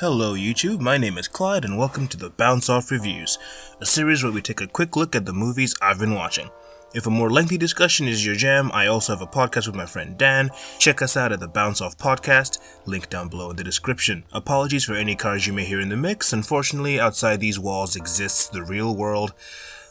Hello YouTube, my name is Clyde and welcome to the Bounce Off Reviews, a series where we take a quick look at the movies I've been watching. If a more lengthy discussion is your jam, I also have a podcast with my friend Dan. Check us out at the Bounce Off Podcast, link down below in the description. Apologies for any cars you may hear in the mix. Unfortunately, outside these walls exists the real world.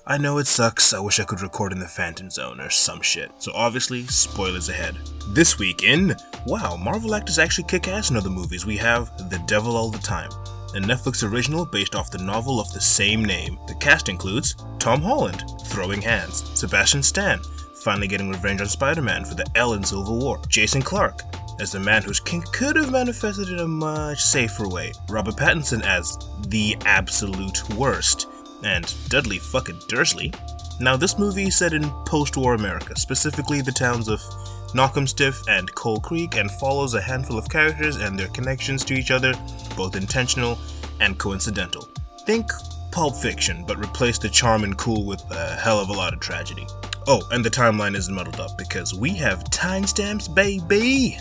I know it sucks, I wish I could record in the Phantom Zone or some shit. So obviously, spoilers ahead. This week in, wow, Marvel actors actually kick ass in other movies. We have The Devil All the Time, a Netflix original based off the novel of the same name. The cast includes Tom Holland, throwing hands, Sebastian Stan, finally getting revenge on Spider-Man for the L in Civil War, Jason Clarke as the man whose kink could have manifested in a much safer way, Robert Pattinson as the absolute worst, and Dudley fucking Dursley. Now this movie is set in post-war America, specifically the towns of Knockemstiff and Coal Creek, and follows a handful of characters and their connections to each other, both intentional and coincidental. Think Pulp Fiction, but replace the charm and cool with a hell of a lot of tragedy. Oh, and the timeline isn't muddled up because we have timestamps, baby!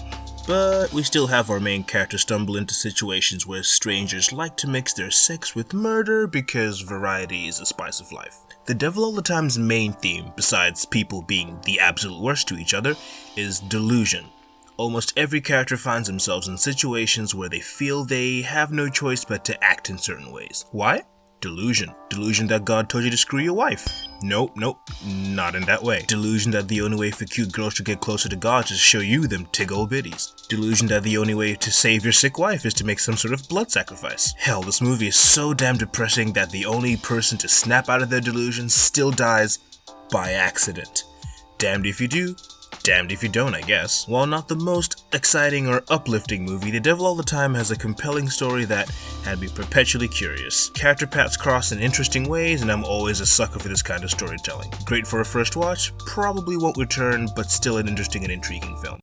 But we still have our main character stumble into situations where strangers like to mix their sex with murder because variety is the spice of life. The Devil All the Time's main theme, besides people being the absolute worst to each other, is delusion. Almost every character finds themselves in situations where they feel they have no choice but to act in certain ways. Why? Delusion. Delusion that God told you to screw your wife. Nope, not in that way. Delusion that the only way for cute girls to get closer to God is to show you them tig old biddies. Delusion that the only way to save your sick wife is to make some sort of blood sacrifice. Hell, this movie is so damn depressing that the only person to snap out of their delusion still dies by accident. Damned if you do, damned if you don't, I guess. While not the most exciting or uplifting movie, The Devil All the Time has a compelling story that had me perpetually curious. Character paths cross in interesting ways, and I'm always a sucker for this kind of storytelling. Great for a first watch, probably won't return, but still an interesting and intriguing film.